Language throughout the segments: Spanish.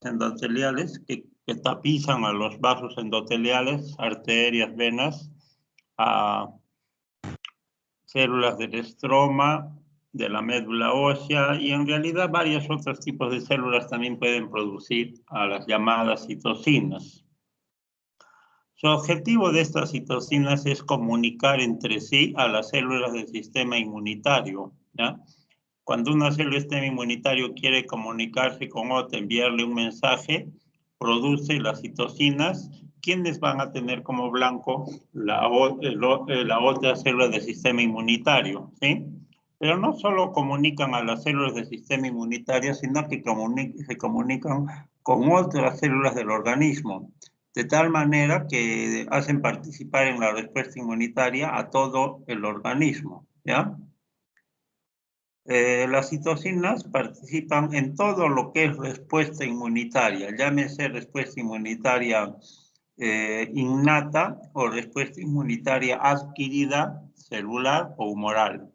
endoteliales que tapizan a los vasos endoteliales, arterias, venas, a células del estroma, de la médula ósea, y en realidad varios otros tipos de células también pueden producir a las llamadas citocinas. Su objetivo de estas citocinas es comunicar entre sí a las células del sistema inmunitario, ¿ya? Cuando una célula del sistema inmunitario quiere comunicarse con otra, enviarle un mensaje, produce las citocinas, quienes van a tener como blanco la otra célula del sistema inmunitario, ¿sí? Pero no solo comunican a las células del sistema inmunitario, sino que se comunican con otras células del organismo, de tal manera que hacen participar en la respuesta inmunitaria a todo el organismo, ¿ya? Las citocinas participan en todo lo que es respuesta inmunitaria, llámese respuesta inmunitaria innata o respuesta inmunitaria adquirida, celular o humoral.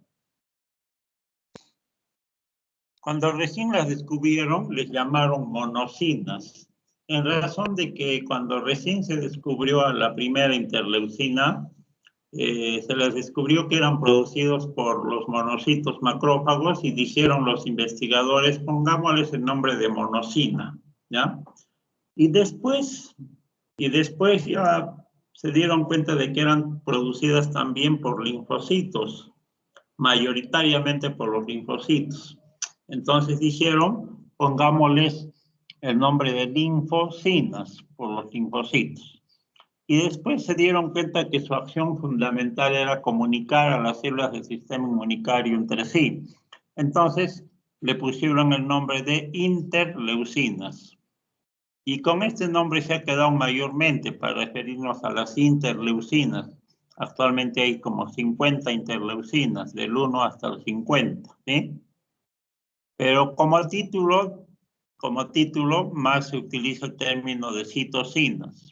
Cuando recién las descubrieron, les llamaron monocinas, en razón de que cuando recién se descubrió a la primera interleucina, se les descubrió que eran producidos por los monocitos macrófagos y dijeron los investigadores, pongámosles el nombre de monocina, ¿ya? Y después ya se dieron cuenta de que eran producidas también por linfocitos, mayoritariamente por los linfocitos. Entonces dijeron, pongámosles el nombre de linfocinas por los linfocitos. Y después se dieron cuenta que su acción fundamental era comunicar a las células del sistema inmunitario entre sí. Entonces le pusieron el nombre de interleucinas. Y con este nombre se ha quedado mayormente para referirnos a las interleucinas. Actualmente hay como 50 interleucinas, del 1 hasta el 50, ¿sí? Pero como título más se utiliza el término de citocinas.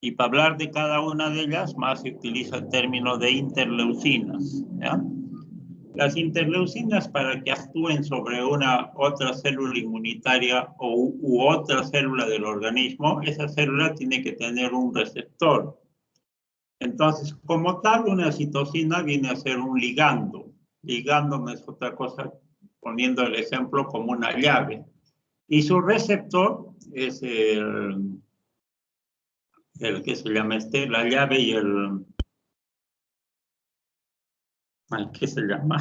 Y para hablar de cada una de ellas, más se utiliza el término de interleucinas, ¿ya? Las interleucinas, para que actúen sobre otra célula inmunitaria u otra célula del organismo, esa célula tiene que tener un receptor. Entonces, como tal, una citocina viene a ser un ligando. Ligando no es otra cosa, poniendo el ejemplo como una llave. Y su receptor es el que se llama la llave y el... ¿Qué se llama?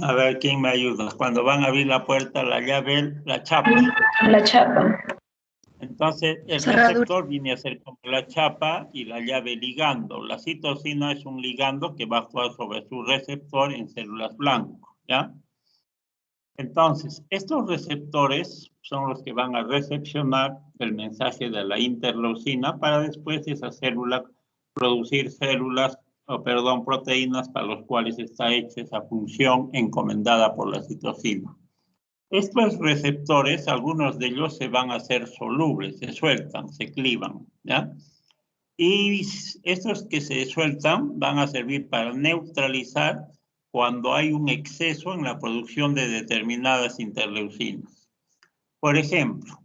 A ver, ¿quién me ayuda? Cuando van a abrir la puerta, la llave, la chapa. La chapa. Entonces, el receptor viene a ser como la chapa y la llave ligando. La citocina es un ligando que va a actuar sobre su receptor en células blancas, ¿ya? Entonces, estos receptores son los que van a recepcionar el mensaje de la interleucina para después esa célula producir proteínas para los cuales está hecha esa función encomendada por la citocina. Estos receptores, algunos de ellos se van a hacer solubles, se sueltan, se clivan, ¿ya? Y estos que se sueltan van a servir para neutralizar cuando hay un exceso en la producción de determinadas interleucinas. Por ejemplo,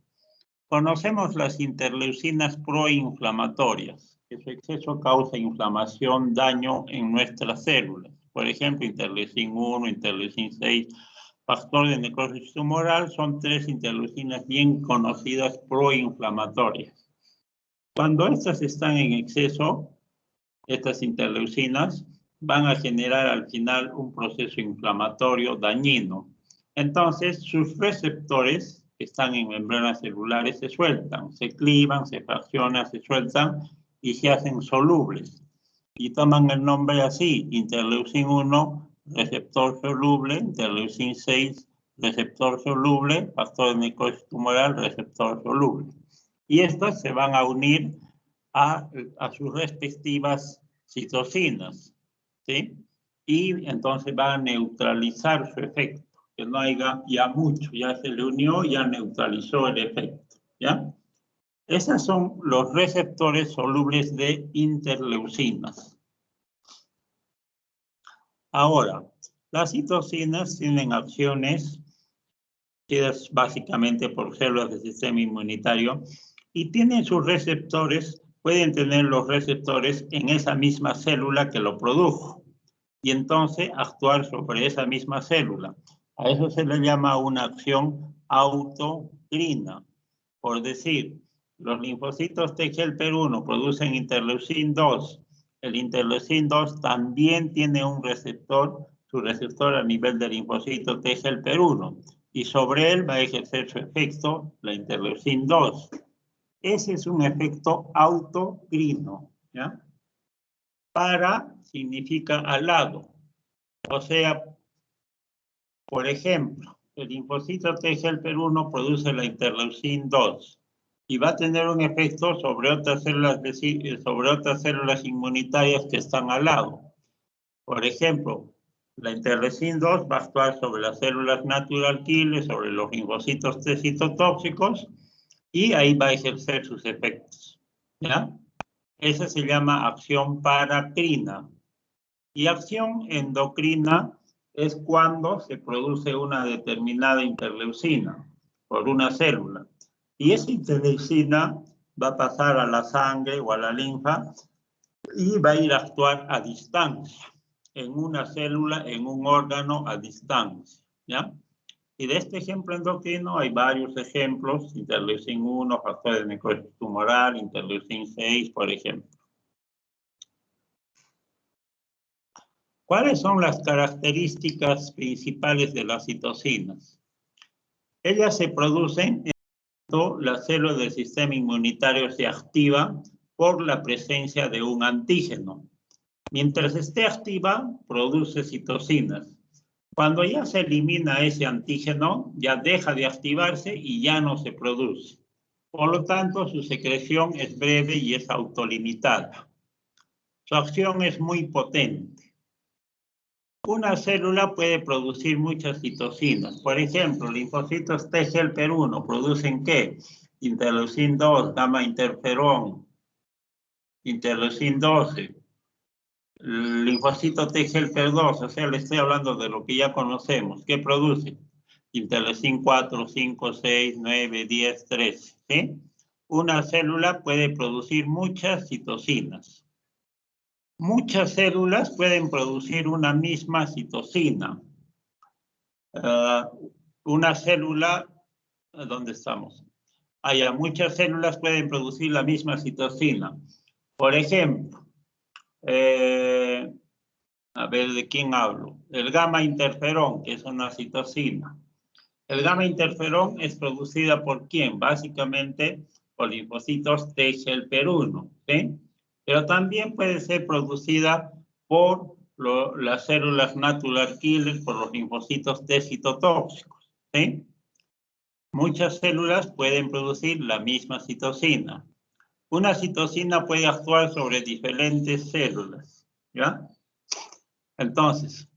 conocemos las interleucinas proinflamatorias, que su exceso causa inflamación, daño en nuestras células. Por ejemplo, interleucin 1, interleucin 6, factor de necrosis tumoral, son 3 interleucinas bien conocidas proinflamatorias. Cuando estas están en exceso, estas interleucinas van a generar al final un proceso inflamatorio dañino. Entonces, sus receptores que están en membranas celulares se sueltan, se clivan, se fraccionan, se sueltan y se hacen solubles. Y toman el nombre así, interleucin 1, receptor soluble, interleucin 6, receptor soluble, factor de necrosis tumoral, receptor soluble. Y estas se van a unir a sus respectivas citocinas, ¿sí? Y entonces va a neutralizar su efecto, que no haya ya mucho, ya se le unió, ya neutralizó el efecto, ¿ya? Esos son los receptores solubles de interleucinas. Ahora, Las citocinas tienen acciones básicamente por células del sistema inmunitario y tienen sus receptores, pueden tener los receptores en esa misma célula que lo produjo y entonces actuar sobre esa misma célula. A eso se le llama una acción autocrina. Por decir, los linfocitos TGLP1 producen interleucin 2. El interleucin 2 también tiene un receptor, su receptor a nivel del linfocito TGLP1, y sobre él va a ejercer su efecto la interleucin 2. Ese es un efecto autocrino, ¿ya? Para significa al lado. O sea, por ejemplo, el linfocito TGLP1 produce la interleucin 2 y va a tener un efecto sobre otras células inmunitarias que están al lado. Por ejemplo, la interleucin 2 va a actuar sobre las células natural killer, sobre los linfocitos T citotóxicos y ahí va a ejercer sus efectos, ¿ya? Esa se llama acción paracrina. Y acción endocrina es cuando se produce una determinada interleucina por una célula. Y esa interleucina va a pasar a la sangre o a la linfa y va a ir a actuar a distancia, en una célula, en un órgano a distancia, ¿ya? Y de este ejemplo endocrino hay varios ejemplos, interleucin 1, factor de necrosis tumoral, interleucin 6, por ejemplo. ¿Cuáles son las características principales de las citocinas? Ellas se producen cuando la célula del sistema inmunitario se activa por la presencia de un antígeno. Mientras esté activa, produce citocinas. Cuando ya se elimina ese antígeno, ya deja de activarse y ya no se produce. Por lo tanto, su secreción es breve y es autolimitada. Su acción es muy potente. Una célula puede producir muchas citocinas. Por ejemplo, linfocitos TGLP1 producen ¿qué? Interleucin 2, gamma interferón, interleucin 12, linfocito TGLP2, o sea, le estoy hablando de lo que ya conocemos. ¿Qué produce? Interleucin 4, 5, 6, 9, 10, 13. ¿Sí? Una célula puede producir muchas citocinas. Muchas células pueden producir una misma citocina. Una célula, ¿dónde estamos? Muchas células pueden producir la misma citocina. Por ejemplo, a ver, ¿de quién hablo? El gamma interferón, que es una citocina. El gamma interferón es producida por ¿quién? Básicamente por linfocitos TGLP1, ¿sí? Pero también puede ser producida por las células natural killer, por los linfocitos T citotóxicos, ¿sí? Muchas células pueden producir la misma citocina. Una citocina puede actuar sobre diferentes células, ¿ya? Entonces,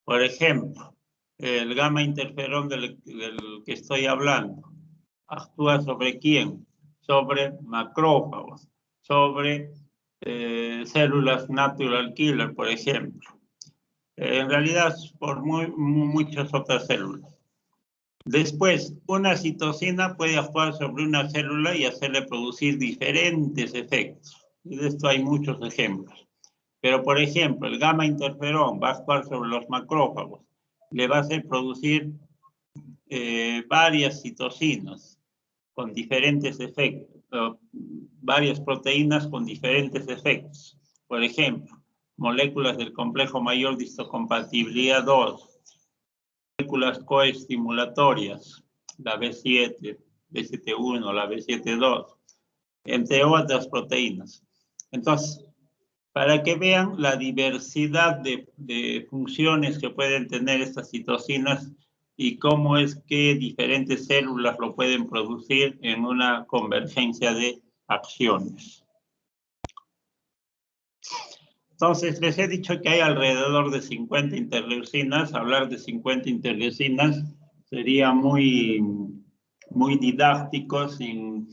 por ejemplo, el gamma interferón del que estoy hablando actúa sobre ¿quién? Sobre macrófagos, sobre células natural killer, por ejemplo. En realidad, por muchas otras células. Después, una citocina puede actuar sobre una célula y hacerle producir diferentes efectos. Y de esto hay muchos ejemplos. Pero, por ejemplo, el gamma interferón va a actuar sobre los macrófagos. Le va a hacer producir varias citocinas con diferentes efectos, varias proteínas con diferentes efectos. Por ejemplo, moléculas del complejo mayor de histocompatibilidad 2, moléculas coestimulatorias, la B7, B7-1, la B7-2, entre otras proteínas. Entonces, para que vean la diversidad de funciones que pueden tener estas citocinas y cómo es que diferentes células lo pueden producir en una convergencia de acciones. Entonces, les he dicho que hay alrededor de 50 interleucinas. Hablar de 50 interleucinas sería muy didáctico, sin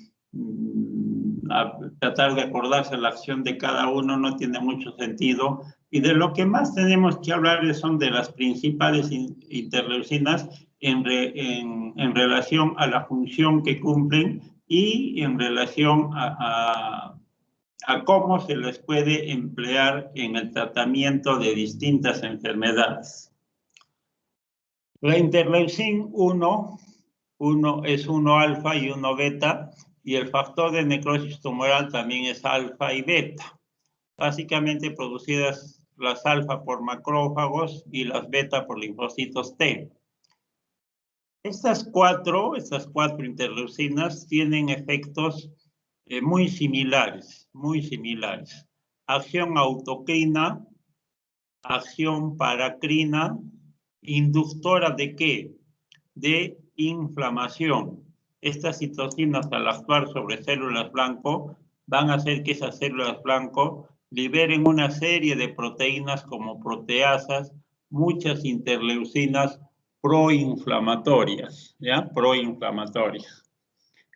tratar de acordarse la acción de cada uno no tiene mucho sentido, Y de lo que más tenemos que hablar son de las principales interleucinas en relación a la función que cumplen y en relación a cómo se les puede emplear en el tratamiento de distintas enfermedades. La interleucin 1 es 1 alfa y 1 beta, y el factor de necrosis tumoral también es alfa y beta. Básicamente producidas las alfa por macrófagos y las beta por linfocitos T. Estas cuatro interleucinas tienen efectos muy similares. Acción autocrina, acción paracrina, inductora ¿de qué? De inflamación. Estas citocinas, al actuar sobre células blanco, van a hacer que esas células blanco liberen una serie de proteínas como proteasas, muchas interleucinas proinflamatorias, ¿ya? Proinflamatorias.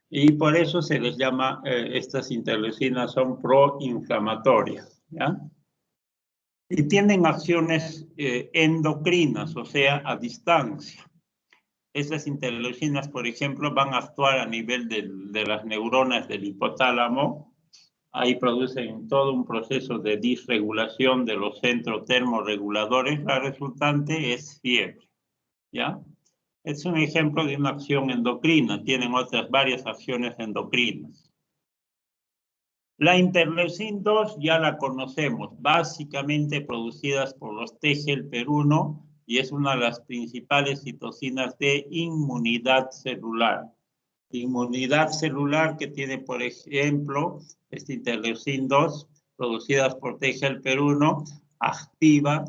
Y por eso se les llama, estas interleucinas son proinflamatorias, ¿ya? Y tienen acciones endocrinas, o sea, a distancia. Estas interleucinas, por ejemplo, van a actuar a nivel de las neuronas del hipotálamo. Ahí producen todo un proceso de disregulación de los centros termorreguladores. La resultante es fiebre, ¿ya? Es un ejemplo de una acción endocrina. Tienen otras varias acciones endocrinas. La interleucin 2 ya la conocemos, básicamente producidas por los TGLP1 y es una de las principales citocinas de inmunidad celular. Inmunidad celular que tiene, por ejemplo, esta interleucin 2, producidas por TGLP1, activa,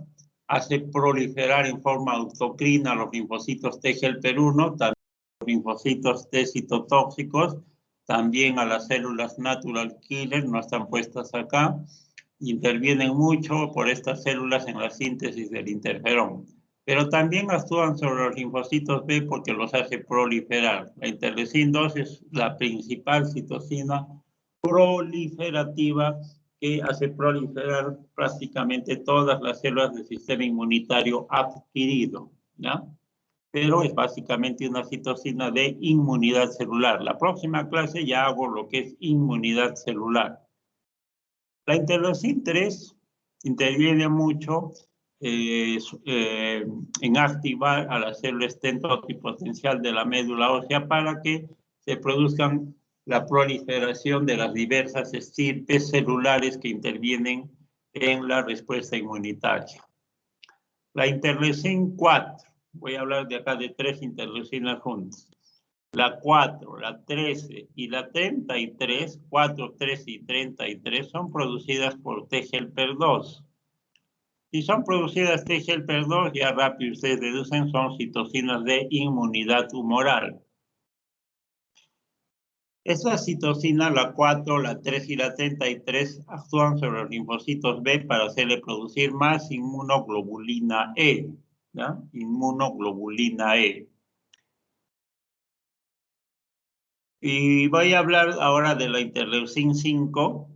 hace proliferar en forma autocrina los linfocitos TGLP1, también los linfocitos T citotóxicos, también a las células natural killer, no están puestas acá, intervienen mucho por estas células en la síntesis del interferón. Pero también actúan sobre los linfocitos B porque los hace proliferar. La interleucin 2 es la principal citocina proliferativa que hace proliferar prácticamente todas las células del sistema inmunitario adquirido, ¿ya? Pero es básicamente una citocina de inmunidad celular. La próxima clase ya hago lo que es inmunidad celular. La interleucin 3 interviene mucho en activar a la célula estentotipotencial de la médula ósea para que se produzcan la proliferación de las diversas estirpes celulares que intervienen en la respuesta inmunitaria. La interleucin 4. Voy a hablar de acá de 3 interleucinas juntas. La 4, la 13 y la 33, 4, 13 y 33 son producidas por TGLP2. Si son producidas TGLP2, ya rápido ustedes deducen, son citocinas de inmunidad tumoral. Estas citocinas, la 4, la 3 y la 33, actúan sobre los linfocitos B para hacerle producir más inmunoglobulina E, ¿ya? Inmunoglobulina E. Y voy a hablar ahora de la interleucin 5,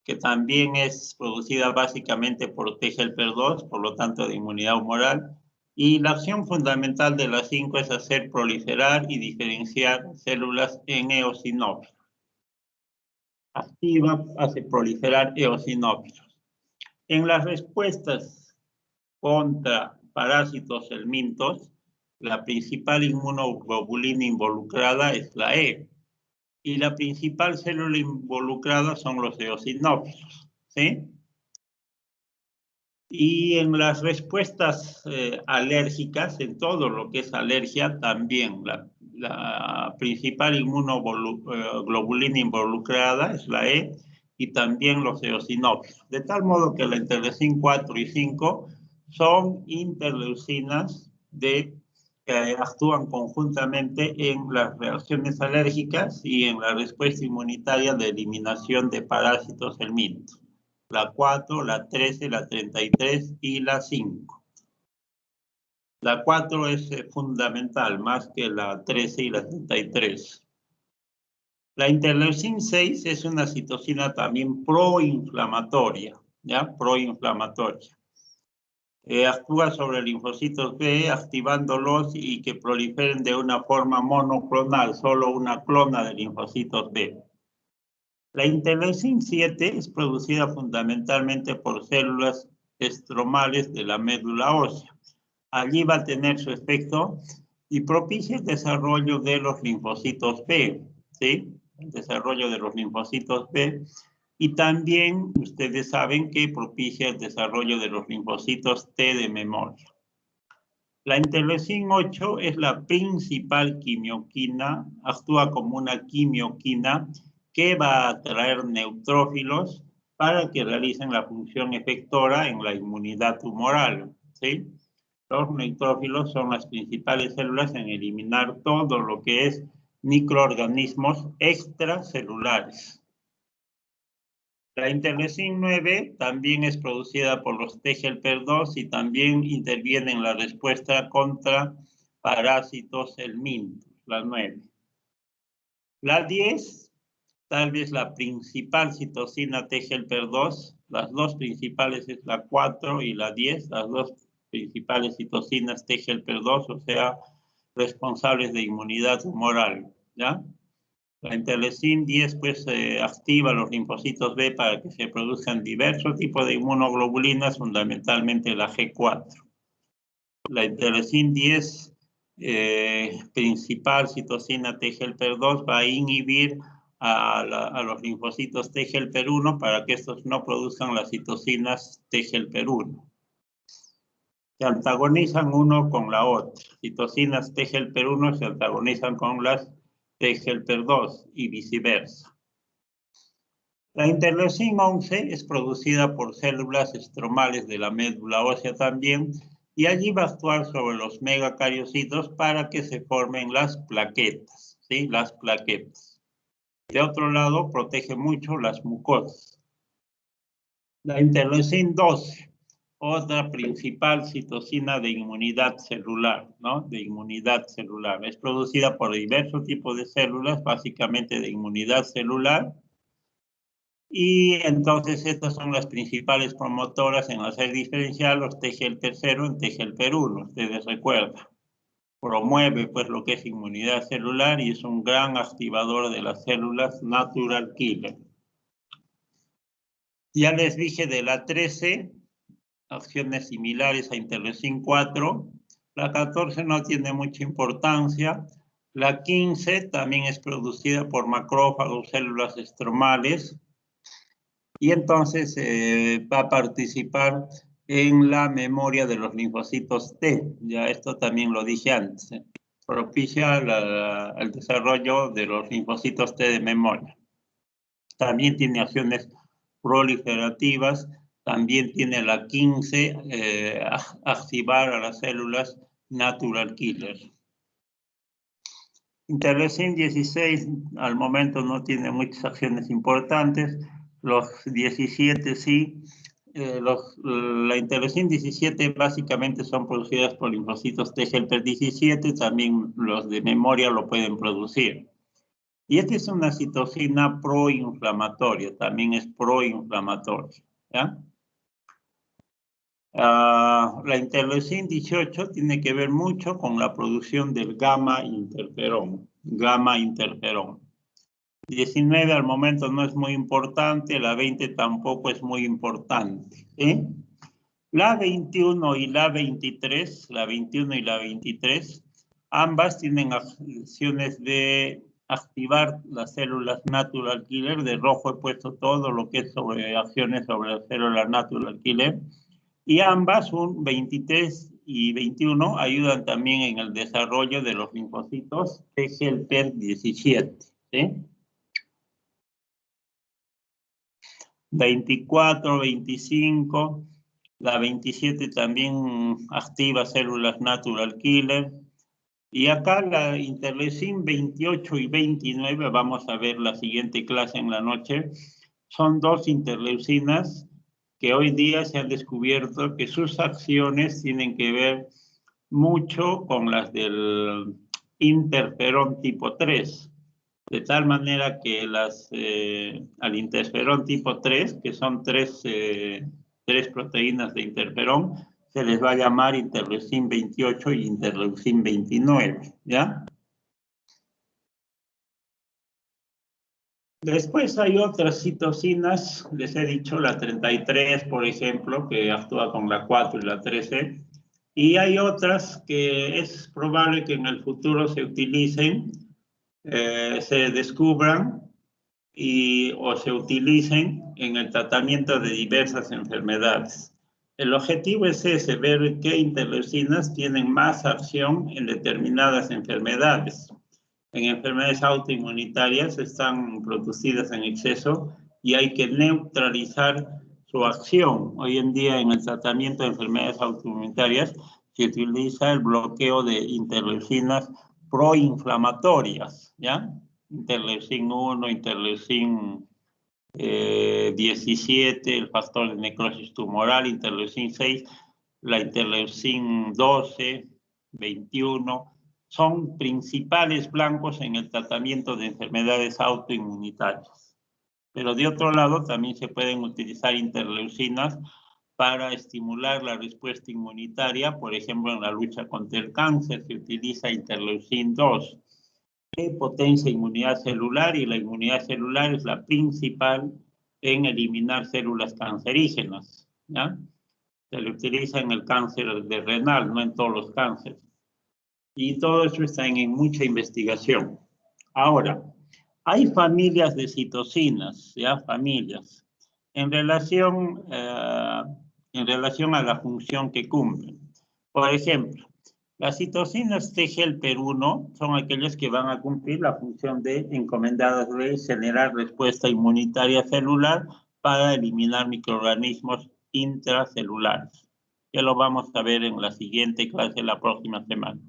que también es producida básicamente por TGLP2, por lo tanto de inmunidad humoral. Y la acción fundamental de la 5 es hacer proliferar y diferenciar células en eosinófilos. Activa, hace proliferar eosinófilos. En las respuestas contra parásitos helmintos, la principal inmunoglobulina involucrada es la E. Y la principal célula involucrada son los eosinófilos, ¿sí? Y en las respuestas alérgicas, en todo lo que es alergia, también la principal inmunoglobulina involucrada es la E y también los eosinófilos. De tal modo que la interleucin 4 y 5 son interleucinas que actúan conjuntamente en las reacciones alérgicas y en la respuesta inmunitaria de eliminación de parásitos helmintos. La 4, la 13, la 33 y la 5. La 4 es fundamental, más que la 13 y la 33. La interleucin 6 es una citocina también proinflamatoria, ¿ya? Proinflamatoria. actúa sobre linfocitos B, activándolos y que proliferen de una forma monoclonal, solo una clona de linfocitos B. La interleucina 7 es producida fundamentalmente por células estromales de la médula ósea. Allí va a tener su efecto y propicia el desarrollo de los linfocitos B, ¿sí? El desarrollo de los linfocitos B. Y también ustedes saben que propicia el desarrollo de los linfocitos T de memoria. La interleucina 8 es la principal quimioquina, actúa como una quimioquina que va a atraer neutrófilos para que realicen la función efectora en la inmunidad tumoral, ¿sí? Los neutrófilos son las principales células en eliminar todo lo que es microorganismos extracelulares. La interleucina 9 también es producida por los T-helper-2 y también interviene en la respuesta contra parásitos helmintos, la 9. La 10, tal vez la principal citocina T-helper-2, las dos principales es la 4 y la 10, las dos principales citocinas T-helper-2, o sea, responsables de inmunidad tumoral, ¿ya? La interleucina 10 pues activa los linfocitos B para que se produzcan diversos tipos de inmunoglobulinas, fundamentalmente la G4. La interleucina 10 principal citocina T-helper-2 va a inhibir a los linfocitos T-helper-1 para que estos no produzcan las citocinas T-helper-1. Se antagonizan uno con la otra. Citocinas T-helper-1 se antagonizan con las T-helper-2 y viceversa. La interleucina 11 es producida por células estromales de la médula ósea también y allí va a actuar sobre los megacariocitos para que se formen las plaquetas, ¿sí? Las plaquetas. De otro lado, protege mucho las mucosas. La interleucina 12, otra principal citocina de inmunidad celular, ¿no? De inmunidad celular. Es producida por diversos tipos de células, básicamente de inmunidad celular. Y entonces estas son las principales promotoras en hacer diferencial los T-helper-0 en T-helper-1, ustedes recuerdan. Promueve pues lo que es inmunidad celular y es un gran activador de las células natural killer. Ya les dije de la 13, acciones similares a interleucina 4. La 14 no tiene mucha importancia. La 15 también es producida por macrófagos, células estromales. Y entonces va a participar en la memoria de los linfocitos T. Ya esto también lo dije antes. Propicia el desarrollo de los linfocitos T de memoria. También tiene acciones proliferativas. También tiene la 15, activar a las células natural killer. Interleucina 16 al momento no tiene muchas acciones importantes. Los 17 sí. La interleucina 17 básicamente son producidas por linfocitos T-helper 17, también los de memoria lo pueden producir. Y esta es una citocina proinflamatoria, también es proinflamatoria, ¿ya? La interleucina 18 tiene que ver mucho con la producción del gamma interferón. 19 al momento no es muy importante, la 20 tampoco es muy importante, ¿sí? La 21 y la 23, ambas tienen acciones de activar las células natural killer. De rojo he puesto todo lo que es sobre acciones sobre las células natural killer. Y ambas, un 23 y 21, ayudan también en el desarrollo de los linfocitos T-helper 17, ¿sí? 24, 25, la 27 también activa células natural killer. Y acá la interleucina 28 y 29, vamos a ver la siguiente clase en la noche, son dos interleucinas que hoy día se han descubierto que sus acciones tienen que ver mucho con las del interferón tipo 3. De tal manera que al interferón tipo 3, que son tres proteínas de interferón, se les va a llamar interleucin 28 y interleucin 29, ¿ya? Después hay otras citocinas, les he dicho la 33, por ejemplo, que actúa con la 4 y la 13, y hay otras que es probable que en el futuro se utilicen, se descubran o se utilicen en el tratamiento de diversas enfermedades. El objetivo es ese, ver qué interleucinas tienen más acción en determinadas enfermedades. En enfermedades autoinmunitarias están producidas en exceso y hay que neutralizar su acción. Hoy en día en el tratamiento de enfermedades autoinmunitarias se utiliza el bloqueo de interleucinas proinflamatorias, ¿ya? Interleucin 1, interleucin 17, el factor de necrosis tumoral, interleucin 6, la interleucin 12, 21, son principales blancos en el tratamiento de enfermedades autoinmunitarias. Pero de otro lado también se pueden utilizar interleucinas para estimular la respuesta inmunitaria, por ejemplo en la lucha contra el cáncer se utiliza interleucin 2, que potencia inmunidad celular y la inmunidad celular es la principal en eliminar células cancerígenas, ¿ya? Se le utiliza en el cáncer de renal, no en todos los cánceres. Y todo eso está en mucha investigación. Ahora, hay familias de citocinas, ¿ya? Familias, en relación a la función que cumplen. Por ejemplo, las citocinas T-helper-1 son aquellas que van a cumplir la función encomendadas de generar respuesta inmunitaria celular para eliminar microorganismos intracelulares. Ya lo vamos a ver en la siguiente clase la próxima semana.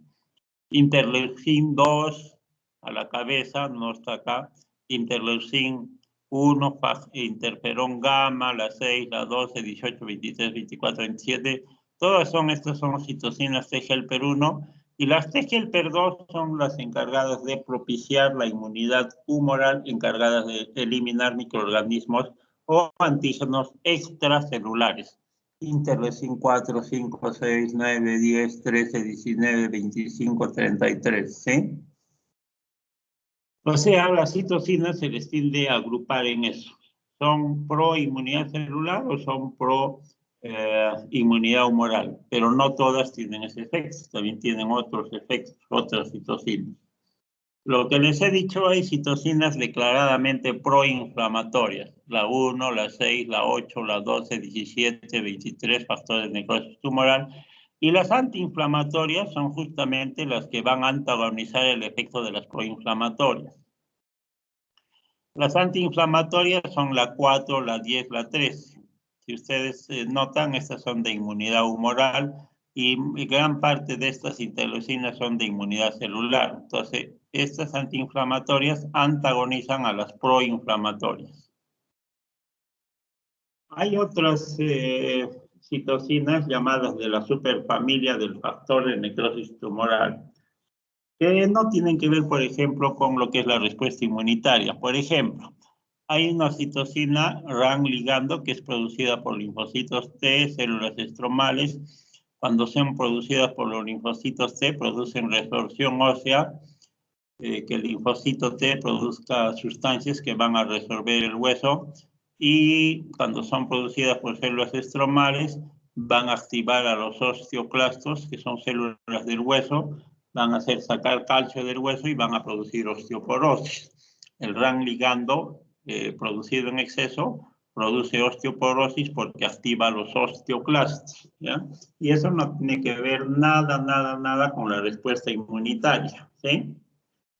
Interleucin 2 a la cabeza, no está acá. Interleucin 1, interferón gamma, la 6, la 12, 18, 23, 24, 27. Todas estas son citocinas T-helper-1 y las T-helper-2 son las encargadas de propiciar la inmunidad humoral, encargadas de eliminar microorganismos o antígenos extracelulares. Interleucin 4, 5, 6, 9, 10, 13, 19, 25, 33, ¿sí? O sea, las citocinas se les tiende a agrupar en eso. ¿Son pro inmunidad celular o son pro inmunidad humoral? Pero no todas tienen ese efecto, también tienen otros efectos, otras citocinas. Lo que les he dicho, hay citocinas declaradamente proinflamatorias. La 1, la 6, la 8, la 12, 17, 23 factores de necrosis tumoral. Y las antiinflamatorias son justamente las que van a antagonizar el efecto de las proinflamatorias. Las antiinflamatorias son la 4, la 10, la 13. Si ustedes notan, estas son de inmunidad humoral y gran parte de estas interleucinas son de inmunidad celular. Entonces, estas antiinflamatorias antagonizan a las proinflamatorias. Hay otras citocinas llamadas de la superfamilia del factor de necrosis tumoral, que no tienen que ver, por ejemplo, con lo que es la respuesta inmunitaria. Por ejemplo, hay una citocina RAN ligando que es producida por linfocitos T, células estromales. Cuando son producidas por los linfocitos T, producen resorción ósea, que el linfocito T produzca sustancias que van a resorber el hueso, y cuando son producidas por células estromales, van a activar a los osteoclastos, que son células del hueso, van a hacer sacar calcio del hueso y van a producir osteoporosis. El RAN ligando producido en exceso produce osteoporosis porque activa los osteoclastos, ¿ya? Y eso no tiene que ver nada con la respuesta inmunitaria, ¿sí?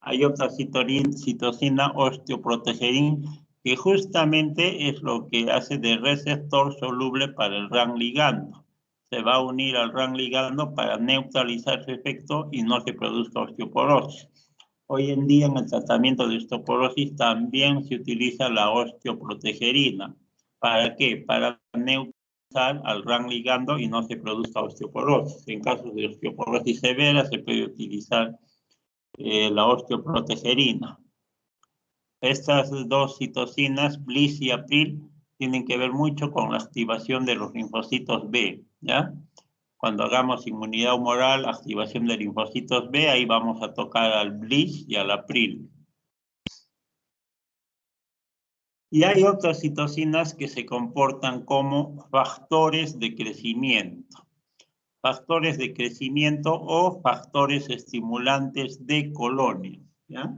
Hay otra citocina osteoprotegerin que justamente es lo que hace de receptor soluble para el RAN ligando. Se va a unir al RAN ligando para neutralizar su efecto y no se produzca osteoporosis. Hoy en día en el tratamiento de osteoporosis también se utiliza la osteoprotegerina. ¿Para qué? Para neutralizar al RAN ligando y no se produzca osteoporosis. En casos de osteoporosis severa se puede utilizar la osteoprotegerina. Estas dos citocinas, Bliss y April, tienen que ver mucho con la activación de los linfocitos B, ¿ya? Cuando hagamos inmunidad humoral, activación de linfocitos B, ahí vamos a tocar al BLyS y al APRIL. Y hay otras citocinas que se comportan como factores de crecimiento. Factores de crecimiento o factores estimulantes de colonias, ¿ya?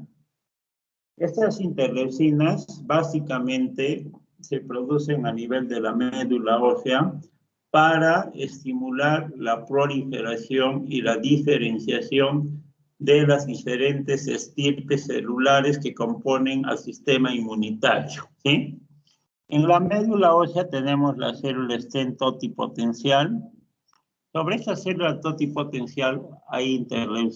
Estas interleucinas básicamente se producen a nivel de la médula ósea para estimular la proliferación y la diferenciación de las diferentes estirpes celulares que componen al sistema inmunitario, ¿sí? En la médula ósea tenemos la célula stem totipotencial. Sobre esta célula totipotencial hay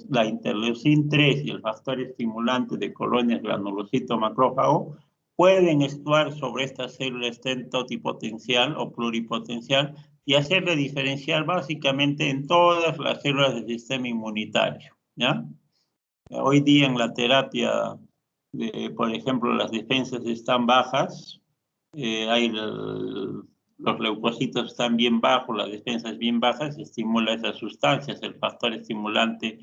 la interleucin 3 y el factor estimulante de colonias granulocito macrófago pueden actuar sobre esta célula stem totipotencial o pluripotencial y hacerle diferencial básicamente en todas las células del sistema inmunitario, ¿ya? Hoy día en la terapia, por ejemplo, las defensas están bajas, los leucocitos están bien bajos, las defensas bien bajas, se estimula esas sustancias, el factor estimulante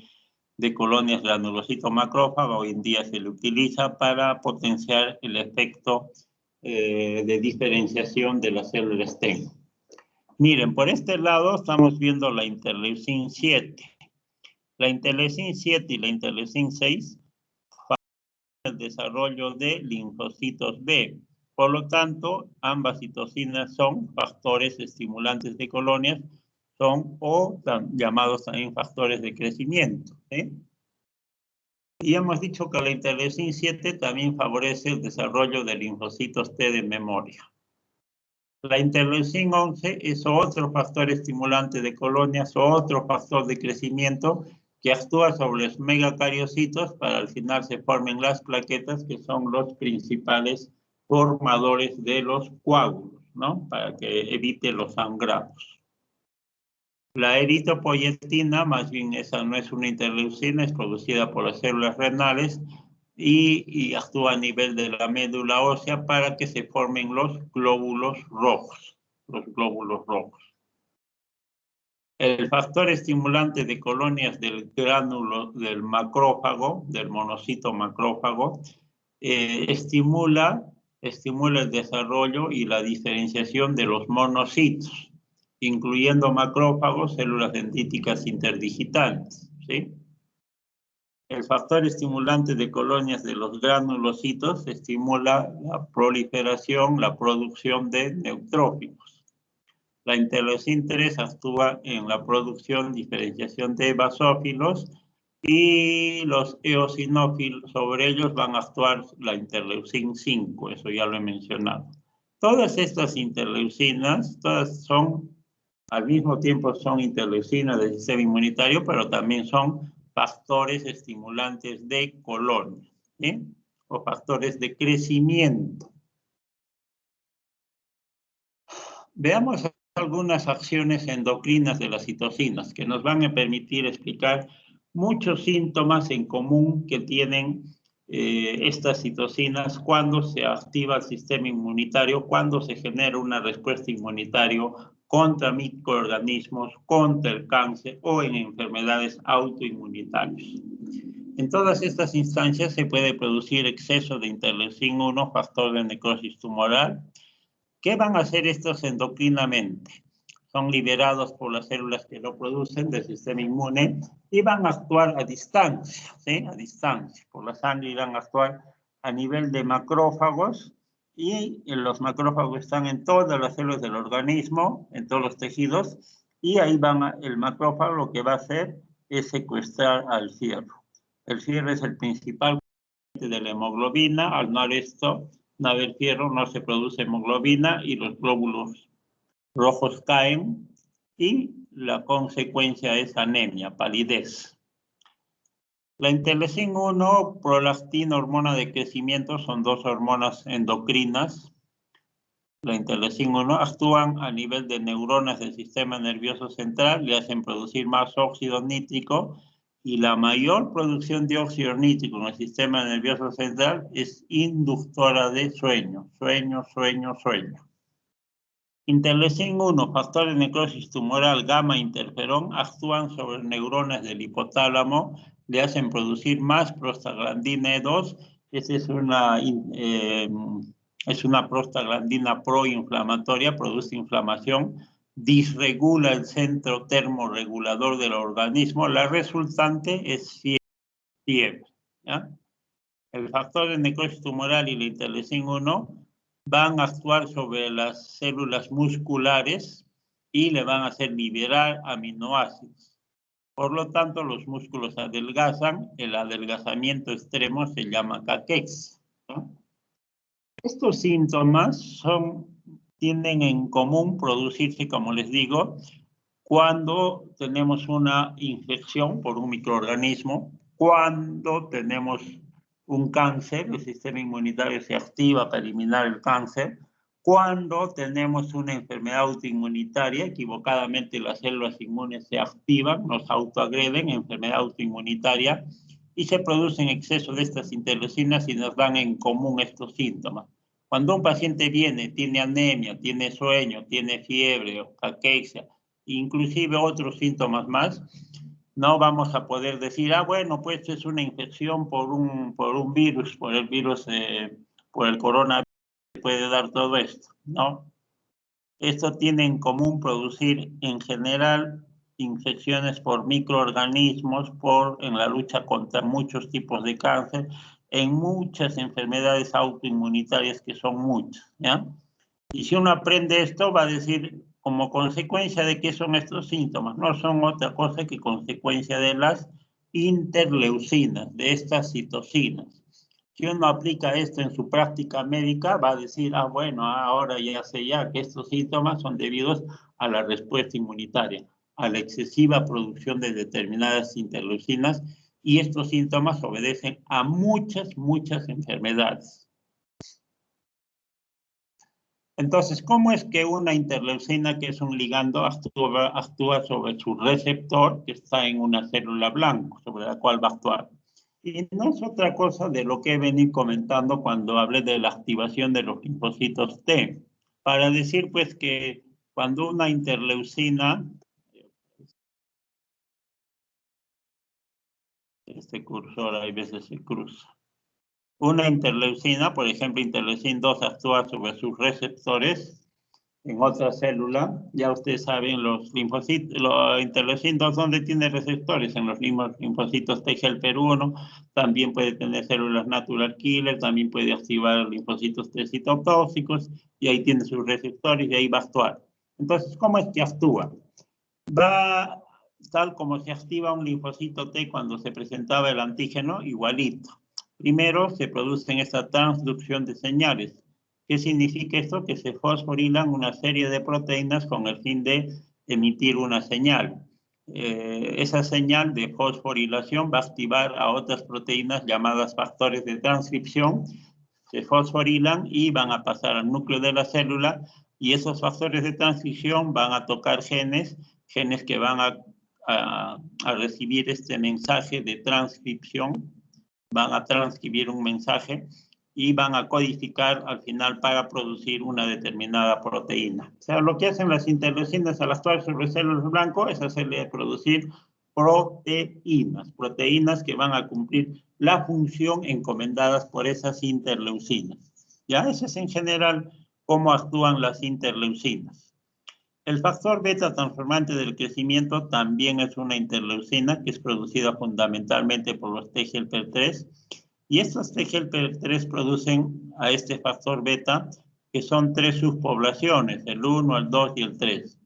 de colonias granulocito macrófago hoy en día se le utiliza para potenciar el efecto de diferenciación de la célula stem. Miren, por este lado estamos viendo la interleucin 7. La interleucin 7 y la interleucin 6 favorecen el desarrollo de linfocitos B. Por lo tanto, ambas citocinas son factores estimulantes de colonias, son llamados también factores de crecimiento, ¿sí? Y hemos dicho que la interleucin 7 también favorece el desarrollo de linfocitos T de memoria. La interleucin 11 es otro factor estimulante de colonias, otro factor de crecimiento que actúa sobre los megacariocitos para al final se formen las plaquetas que son los principales formadores de los coágulos, ¿no? Para que evite los sangrados. La eritropoyetina, más bien esa no es una interleucina, es producida por las células renales y actúa a nivel de la médula ósea para que se formen los glóbulos rojos. El factor estimulante de colonias del gránulo del macrófago, del monocito macrófago, estimula el desarrollo y la diferenciación de los monocitos, incluyendo macrófagos, células dendríticas interdigitales, ¿sí? El factor estimulante de colonias de los granulocitos estimula la proliferación, la producción de neutrófilos. La interleucin 3 actúa en la producción, diferenciación de basófilos y los eosinófilos, sobre ellos van a actuar la interleucin 5, eso ya lo he mencionado. Todas estas interleucinas, todas son, al mismo tiempo son interleucinas del sistema inmunitario, pero también son factores estimulantes de colonia, ¿sí? O factores de crecimiento. Veamos algunas acciones endocrinas de las citocinas que nos van a permitir explicar muchos síntomas en común que tienen estas citocinas cuando se activa el sistema inmunitario, cuando se genera una respuesta inmunitaria contra microorganismos, contra el cáncer o en enfermedades autoinmunitarias. En todas estas instancias se puede producir exceso de interleucin 1, factor de necrosis tumoral. ¿Qué van a hacer estos endocrinamente? Son liberados por las células que lo producen del sistema inmune y van a actuar a distancia, ¿sí? A distancia. Por la sangre y van a actuar a nivel de macrófagos y los macrófagos están en todas las células del organismo, en todos los tejidos, y ahí el macrófago lo que va a hacer es secuestrar al fierro. El fierro es el principal de la hemoglobina. Al no haber fierro, no se produce hemoglobina y los glóbulos rojos caen y la consecuencia es anemia, palidez. La interleucin 1, prolactina, hormona de crecimiento, son dos hormonas endocrinas. La interleucin 1 actúan a nivel de neuronas del sistema nervioso central, le hacen producir más óxido nítrico y la mayor producción de óxido nítrico en el sistema nervioso central es inductora de sueño. Interleucin-1, factor de necrosis tumoral, gamma interferón, actúan sobre neuronas del hipotálamo, le hacen producir más prostaglandina E2. Esa es una prostaglandina proinflamatoria, produce inflamación, disregula el centro termorregulador del organismo. La resultante es fiebre. ¿Ya? El factor de necrosis tumoral y la interleucin-1 van a actuar sobre las células musculares y le van a hacer liberar aminoácidos. Por lo tanto, los músculos adelgazan. El adelgazamiento extremo se llama caquexia, ¿no? Estos síntomas tienen en común producirse, como les digo, cuando tenemos una infección por un microorganismo, cuando tenemos un cáncer, el sistema inmunitario se activa para eliminar el cáncer, cuando tenemos una enfermedad autoinmunitaria, equivocadamente las células inmunes se activan, nos autoagreden, enfermedad autoinmunitaria, y se producen exceso de estas interleucinas y nos dan en común estos síntomas. Cuando un paciente viene, tiene anemia, tiene sueño, tiene fiebre o caquexia, inclusive otros síntomas más, no vamos a poder decir, bueno, pues es una infección por un virus, por el coronavirus, puede dar todo esto, ¿no? Esto tiene en común producir en general infecciones por microorganismos, en la lucha contra muchos tipos de cáncer, en muchas enfermedades autoinmunitarias que son muchas, ¿ya? Y si uno aprende esto, va a decir, como consecuencia de qué son estos síntomas, no son otra cosa que consecuencia de las interleucinas, de estas citocinas. Si uno aplica esto en su práctica médica, va a decir, bueno, ahora ya sé ya que estos síntomas son debidos a la respuesta inmunitaria, a la excesiva producción de determinadas interleucinas, y estos síntomas obedecen a muchas enfermedades. Entonces, ¿cómo es que una interleucina, que es un ligando, actúa sobre su receptor, que está en una célula blanca, sobre la cual va a actuar? Y no es otra cosa de lo que he venido comentando cuando hablé de la activación de los linfocitos T, para decir pues que cuando una interleucina, este cursor a veces se cruza, una interleucina, por ejemplo, interleucin-2 actúa sobre sus receptores en otra célula. Ya ustedes saben, los linfocitos, los interleucin-2, ¿dónde tiene receptores? En los linfocitos T helper 1, también puede tener células natural killer, también puede activar linfocitos T citotóxicos, y ahí tiene sus receptores y ahí va a actuar. Entonces, ¿cómo es que actúa? Va tal como se activa un linfocito T cuando se presentaba el antígeno, igualito. Primero se produce esta transducción de señales. ¿Qué significa esto? Que se fosforilan una serie de proteínas con el fin de emitir una señal. Esa señal de fosforilación va a activar a otras proteínas llamadas factores de transcripción. Se fosforilan y van a pasar al núcleo de la célula, y esos factores de transcripción van a tocar genes que van a recibir este mensaje de transcripción, van a transcribir un mensaje y van a codificar al final para producir una determinada proteína. O sea, lo que hacen las interleucinas al actuar sobre células blanco es hacerle producir proteínas que van a cumplir la función encomendadas por esas interleucinas. ¿Ya? Eso es en general cómo actúan las interleucinas. El factor beta transformante del crecimiento también es una interleucina que es producida fundamentalmente por los T helper 3, y estos T helper 3 producen a este factor beta, que son 3 subpoblaciones, el 1, el 2 y el 3.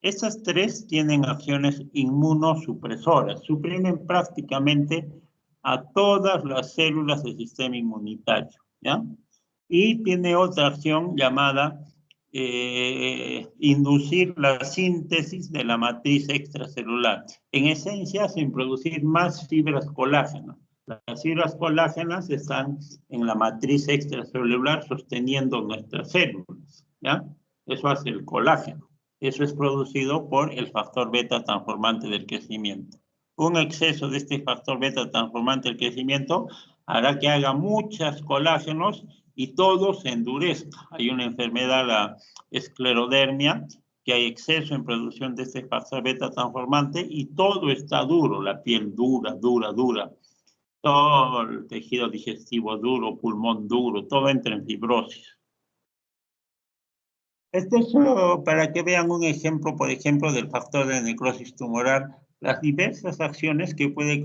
Estas 3 tienen acciones inmunosupresoras, suprimen prácticamente a todas las células del sistema inmunitario, ¿ya? Y tiene otra acción llamada inducir la síntesis de la matriz extracelular. En esencia, hacen producir más fibras colágenas. Las fibras colágenas están en la matriz extracelular sosteniendo nuestras células, ¿ya? Eso hace el colágeno. Eso es producido por el factor beta transformante del crecimiento. Un exceso de este factor beta transformante del crecimiento hará que haga muchos colágenos, y todo se endurezca. Hay una enfermedad, la esclerodermia, que hay exceso en producción de este factor beta transformante y todo está duro, la piel dura, dura, dura. Todo el tejido digestivo duro, pulmón duro, todo entra en fibrosis. Esto es solo para que vean un ejemplo, por ejemplo, del factor de necrosis tumoral, las diversas acciones que puede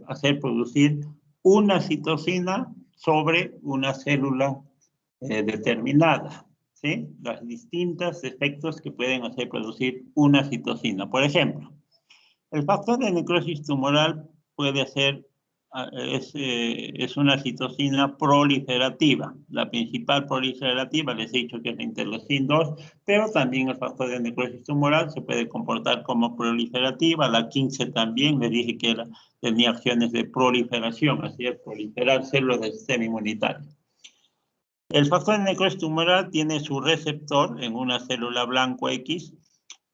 hacer producir una citocina sobre una célula determinada, ¿sí? Los distintos efectos que pueden hacer producir una citocina. Por ejemplo, el factor de necrosis tumoral puede hacer, es una citocina proliferativa. La principal proliferativa, les he dicho que es la interleucin-2, pero también el factor de necrosis tumoral se puede comportar como proliferativa. La 15 también, les dije que tenía acciones de proliferación, así es, proliferar células del sistema inmunitario. El factor de necrosis tumoral tiene su receptor en una célula blanco X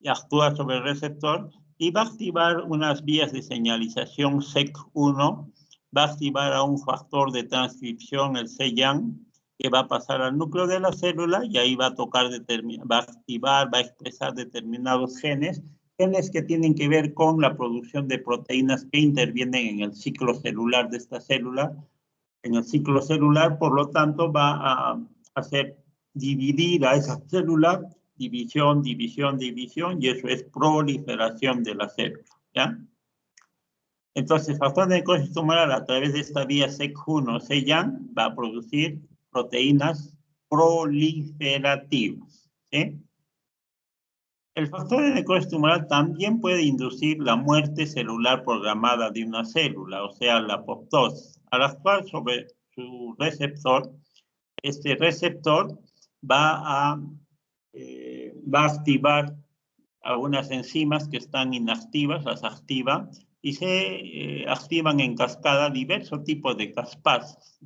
y actúa sobre el receptor y va a activar unas vías de señalización SEC1, va a activar a un factor de transcripción, el CEYAN, que va a pasar al núcleo de la célula y ahí va a va a activar, va a expresar determinados genes que tienen que ver con la producción de proteínas que intervienen en el ciclo celular de esta célula. En el ciclo celular, por lo tanto, va a hacer dividir a esa célula, división, división, división, y eso es proliferación de la célula, ¿ya? Entonces, el factor de necrosis tumoral a través de esta vía SEC1 o CEYAN va a producir proteínas proliferativas, ¿sí? El factor de necrosis tumoral también puede inducir la muerte celular programada de una célula, o sea, la apoptosis. Al actuar sobre su receptor, este receptor va a activar algunas enzimas que están inactivas, las activa, y se activan en cascada diversos tipos de caspasas,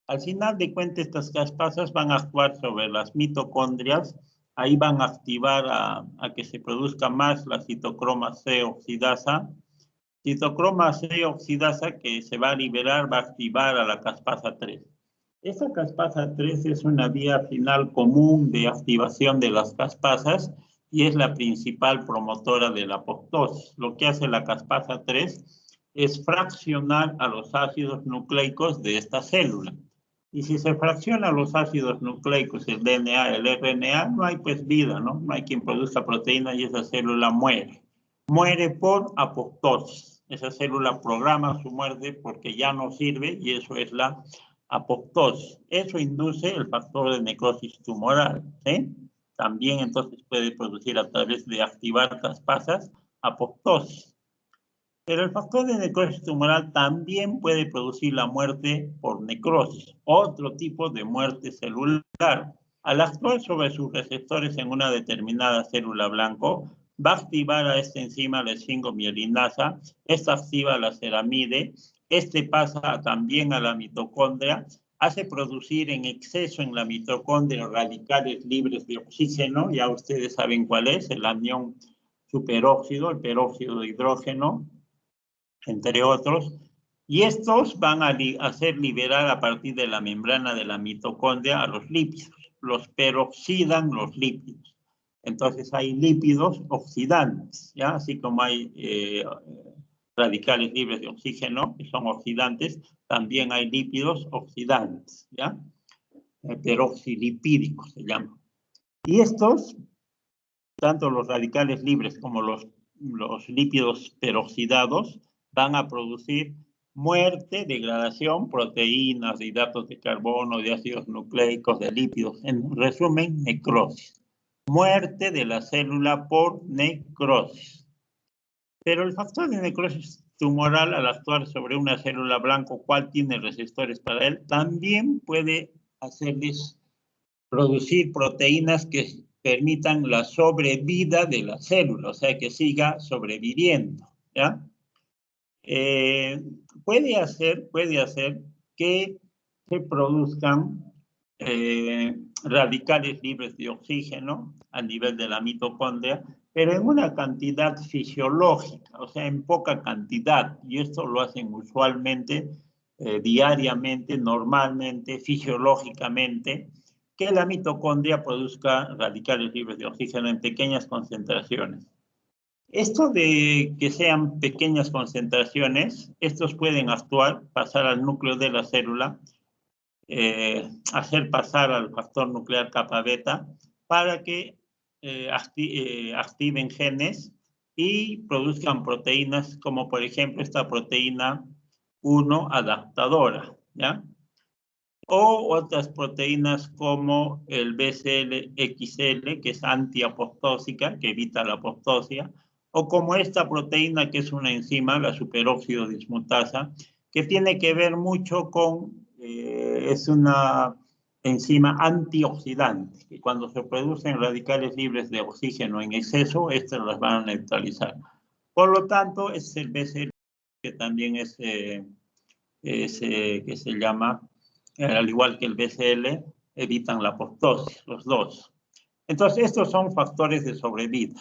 Al final de cuentas, estas caspasas van a actuar sobre las mitocondrias, ahí van a activar a que se produzca más la citocroma C oxidasa. Citocroma C oxidasa que se va a liberar, va a activar a la caspasa 3. Esa caspasa 3 es una vía final común de activación de las caspasas y es la principal promotora de la apoptosis. Lo que hace la caspasa 3 es fraccionar a los ácidos nucleicos de esta célula. Y si se fracciona los ácidos nucleicos, el DNA, el RNA, no hay pues vida, ¿no? No hay quien produzca proteína y esa célula muere. Muere por apoptosis. Esa célula programa su muerte porque ya no sirve y eso es la apoptosis. Eso induce el factor de necrosis tumoral, ¿sí? También entonces puede producir a través de activar caspasas apoptosis. Pero el factor de necrosis tumoral también puede producir la muerte por necrosis, otro tipo de muerte celular. Al actuar sobre sus receptores en una determinada célula blanco, va a activar a esta enzima, la esfingomielinasa, esta activa la ceramide, este pasa también a la mitocondria, hace producir en exceso en la mitocondria radicales libres de oxígeno, ya ustedes saben cuál es, el anión superóxido, el peróxido de hidrógeno, entre otros, y estos van a hacer liberar a partir de la membrana de la mitocondria a los lípidos, los peroxidan los lípidos. Entonces hay lípidos oxidantes, ¿ya? Así como hay radicales libres de oxígeno, que son oxidantes, también hay lípidos oxidantes, ¿ya? Peroxilipídicos se llaman. Y estos, tanto los radicales libres como los lípidos peroxidados, van a producir muerte, degradación, proteínas, de hidratos de carbono, de ácidos nucleicos, de lípidos. En resumen, necrosis. Muerte de la célula por necrosis. Pero el factor de necrosis tumoral, al actuar sobre una célula blanco, cual tiene receptores para él, también puede hacerles producir proteínas que permitan la sobrevida de la célula, o sea, que siga sobreviviendo, ¿ya? Puede hacer que se produzcan radicales libres de oxígeno a nivel de la mitocondria, pero en una cantidad fisiológica, o sea, en poca cantidad, y esto lo hacen usualmente diariamente, normalmente, fisiológicamente, que la mitocondria produzca radicales libres de oxígeno en pequeñas concentraciones. Esto de que sean pequeñas concentraciones, estos pueden actuar, pasar al núcleo de la célula, hacer pasar al factor nuclear kappa beta para que activen genes y produzcan proteínas como por ejemplo esta proteína 1 adaptadora, ¿ya? O otras proteínas como el BCL-XL, que es antiapoptósica, que evita la apoptosia, o como esta proteína que es una enzima, la superóxido dismutasa, que tiene que ver mucho con, es una enzima antioxidante, que cuando se producen radicales libres de oxígeno en exceso, estas las van a neutralizar. Por lo tanto, es el BCL, que también es que se llama, al igual que el BCL, evitan la apoptosis, los dos. Entonces, estos son factores de sobrevida.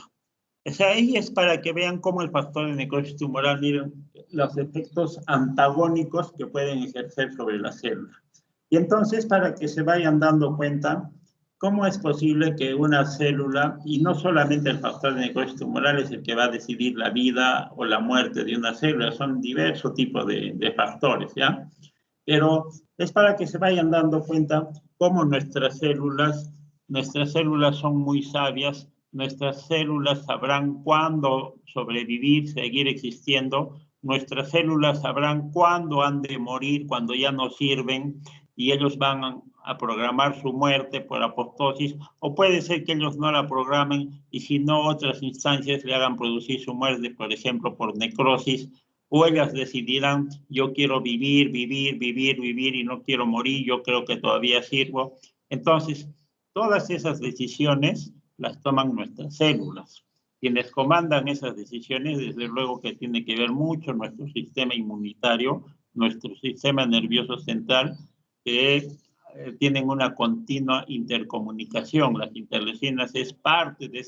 O sea, ahí es para que vean cómo el factor de necrosis tumoral, miren, los efectos antagónicos que pueden ejercer sobre la célula. Y entonces, para que se vayan dando cuenta, cómo es posible que una célula, y no solamente el factor de necrosis tumoral es el que va a decidir la vida o la muerte de una célula, son diversos tipos de factores, ¿ya? Pero es para que se vayan dando cuenta cómo nuestras células son muy sabias, nuestras células sabrán cuándo sobrevivir, seguir existiendo, nuestras células sabrán cuándo han de morir, cuando ya no sirven, y ellos van a programar su muerte por apoptosis, o puede ser que ellos no la programen, y si no, otras instancias le hagan producir su muerte, por ejemplo, por necrosis, o ellas decidirán, yo quiero vivir, vivir, vivir, vivir, y no quiero morir, yo creo que todavía sirvo. Entonces, todas esas decisiones las toman nuestras células. Quienes comandan esas decisiones, desde luego que tiene que ver mucho nuestro sistema inmunitario, nuestro sistema nervioso central, que tienen una continua intercomunicación. Las interleucinas es parte de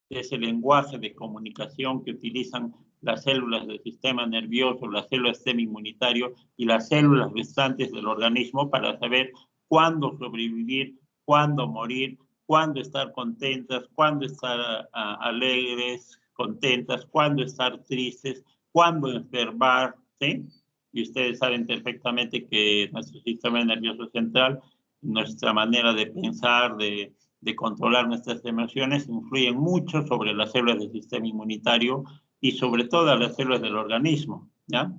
ese lenguaje de comunicación que utilizan las células del sistema nervioso, las células del sistema inmunitario y las células restantes del organismo para saber cuándo sobrevivir, cuándo morir, cuándo estar contentas, cuándo estar alegres, contentas, cuándo estar tristes, cuándo enfermar, ¿sí? Y ustedes saben perfectamente que nuestro sistema nervioso central, nuestra manera de pensar, de controlar nuestras emociones, influyen mucho sobre las células del sistema inmunitario y sobre todas las células del organismo, ¿ya?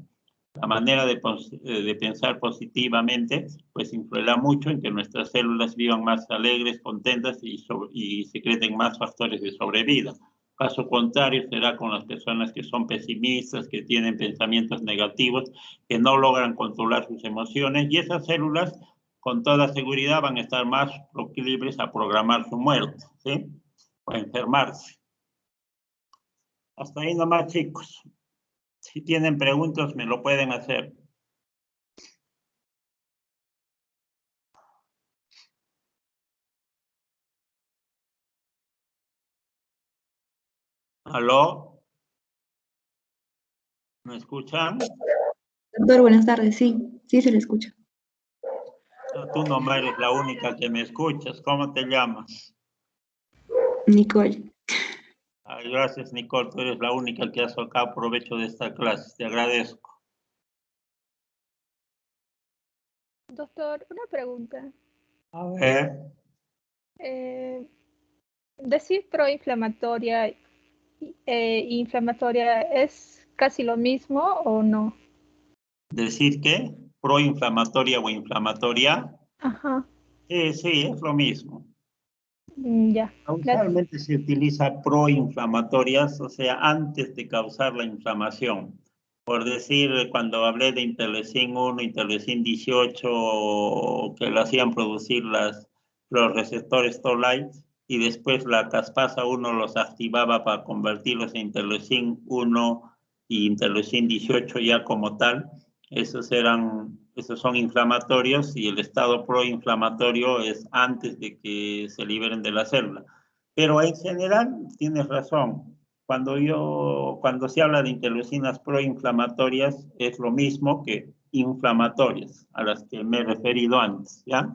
La manera de pensar positivamente, pues influirá mucho en que nuestras células vivan más alegres, contentas y secreten más factores de sobrevida. Caso contrario será con las personas que son pesimistas, que tienen pensamientos negativos, que no logran controlar sus emociones, y esas células con toda seguridad van a estar más proclives a programar su muerte, ¿sí? O a enfermarse. Hasta ahí nomás, chicos. Si tienen preguntas, me lo pueden hacer. ¿Aló? ¿Me escuchan? Doctor, buenas tardes. Sí, sí se le escucha. Tú no eres la única que me escuchas. ¿Cómo te llamas? Nicole. Ay, gracias, Nicole. Tú eres la única que ha sacado provecho de esta clase. Te agradezco. Doctor, una pregunta. A ver. Decir proinflamatoria inflamatoria es casi lo mismo o no? ¿Decir qué? ¿Proinflamatoria o inflamatoria? Ajá. Sí, es lo mismo. Ya. Usualmente se utiliza proinflamatorias, o sea, antes de causar la inflamación. Por decir, cuando hablé de interleucin 1, interleucin 18, que lo hacían producir los receptores Toll-like, y después la caspasa 1 los activaba para convertirlos en interleucin 1 y interleucin 18 ya como tal. Esos son inflamatorios, y el estado proinflamatorio es antes de que se liberen de la célula. Pero en general tienes razón. Cuando se habla de interleucinas proinflamatorias, es lo mismo que inflamatorias, a las que me he referido antes, ¿ya?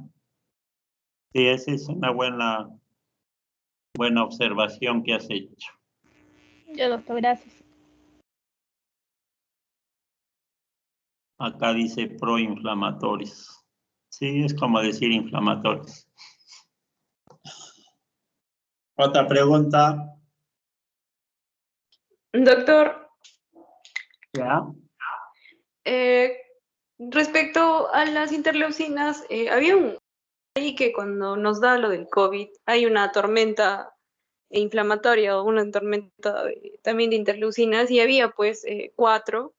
Sí, esa es una buena observación que has hecho. Ya, doctor, gracias. Acá dice proinflamatorios. Sí, es como decir inflamatorios. Otra pregunta. Doctor, ¿Ya? respecto a las interleucinas, había un ahí que cuando nos da lo del COVID hay una tormenta inflamatoria o una tormenta también de interleucinas y había pues 4,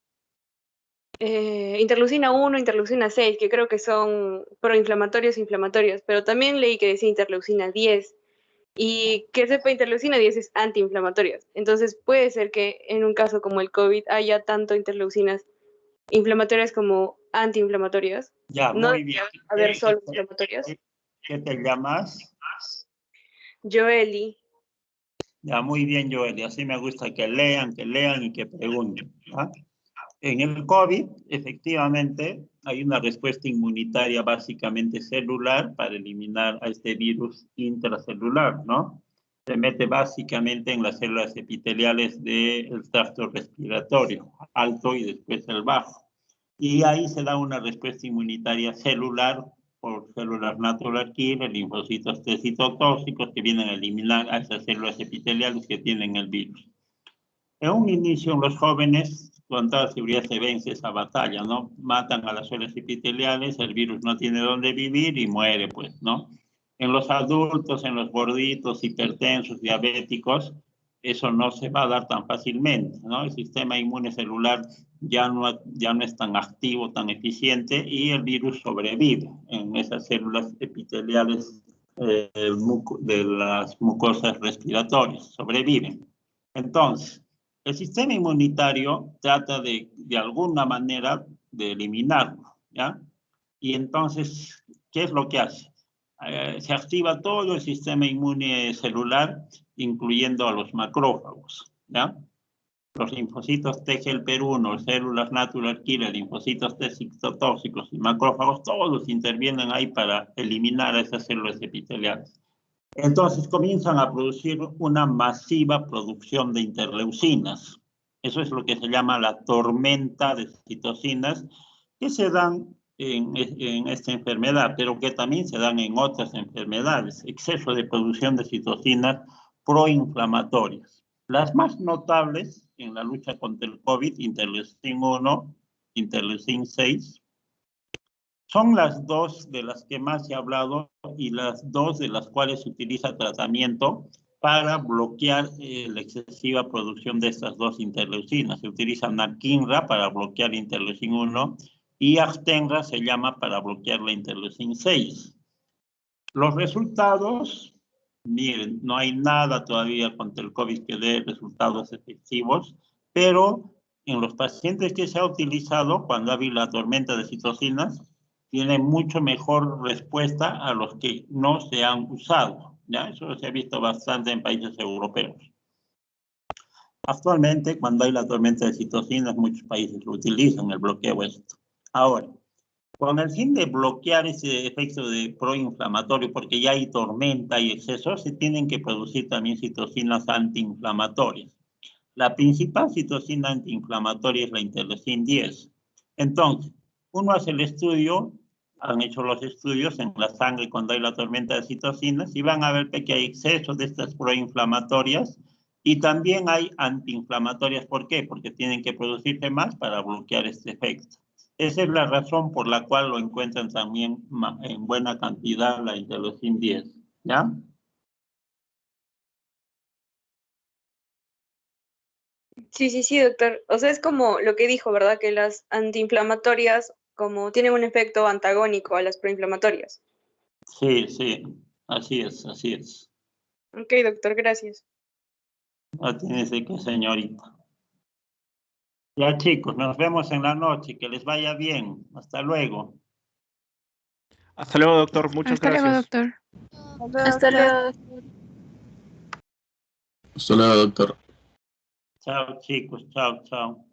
interleucina 1, interleucina 6, que creo que son proinflamatorios e inflamatorios, pero también leí que decía interleucina 10 y que sepa interleucina 10 es antiinflamatorios. Entonces puede ser que en un caso como el COVID haya tanto interleucinas inflamatorias como antiinflamatorias. Ya, No muy bien. debería haber solo inflamatorias. ¿Qué te llamas? Joeli. Ya, muy bien, Joel. Así me gusta que lean y que pregunten, ¿ya? En el COVID, efectivamente, hay una respuesta inmunitaria básicamente celular para eliminar a este virus intracelular, ¿no? Se mete básicamente en las células epiteliales del tracto respiratorio, alto y después el bajo. Y ahí se da una respuesta inmunitaria celular por células natural killer, linfocitos T citotóxicos que vienen a eliminar a esas células epiteliales que tienen el virus. En un inicio, en los jóvenes, con toda seguridad se vence esa batalla, ¿no? Matan a las células epiteliales, el virus no tiene dónde vivir y muere, pues, ¿no? En los adultos, en los gorditos, hipertensos, diabéticos, eso no se va a dar tan fácilmente, ¿no? El sistema inmune celular ya no es tan activo, tan eficiente y el virus sobrevive en esas células epiteliales de las mucosas respiratorias, sobreviven. Entonces, el sistema inmunitario trata de alguna manera de eliminarlo, ¿ya? Y entonces, ¿qué es lo que hace? Se activa todo el sistema inmune celular, incluyendo a los macrófagos, ¿ya? Los linfocitos T helper 1, células natural killer, linfocitos T citotóxicos y macrófagos, todos intervienen ahí para eliminar a esas células epiteliales. Entonces comienzan a producir una masiva producción de interleucinas. Eso es lo que se llama la tormenta de citocinas que se dan en esta enfermedad, pero que también se dan en otras enfermedades. Exceso de producción de citocinas proinflamatorias. Las más notables en la lucha contra el COVID, interleucin 1, interleucin 6, son las dos de las que más se ha hablado y las dos de las cuales se utiliza tratamiento para bloquear la excesiva producción de estas dos interleucinas. Se utiliza anakinra para bloquear interleucin 1 y Actenra se llama para bloquear la interleucin 6. Los resultados, miren, no hay nada todavía contra el COVID que dé resultados efectivos, pero en los pacientes que se ha utilizado cuando ha habido la tormenta de citocinas, tiene mucho mejor respuesta a los que no se han usado, ¿ya? Eso se ha visto bastante en países europeos. Actualmente, cuando hay la tormenta de citocinas, muchos países lo utilizan, el bloqueo esto. Ahora, con el fin de bloquear ese efecto de proinflamatorio, porque ya hay tormenta y exceso, se tienen que producir también citocinas antiinflamatorias. La principal citocina antiinflamatoria es la interleucin 10. Entonces, uno hace el estudio, han hecho los estudios en la sangre cuando hay la tormenta de citocinas y van a ver que hay exceso de estas proinflamatorias y también hay antiinflamatorias. ¿Por qué? Porque tienen que producirse más para bloquear este efecto. Esa es la razón por la cual lo encuentran también en buena cantidad la interleucin 10, ¿ya? Sí, doctor. O sea, es como lo que dijo, ¿verdad? Que las antiinflamatorias como tienen un efecto antagónico a las proinflamatorias. Sí, sí, así es, así es. Ok, doctor, gracias. No tienes de qué, señorita. Ya, chicos, nos vemos en la noche. Que les vaya bien. Hasta luego. Hasta luego, doctor. Muchas Hasta luego, gracias. doctor. Hasta luego. Hasta luego, doctor. Chao, chicos. Chao, chao.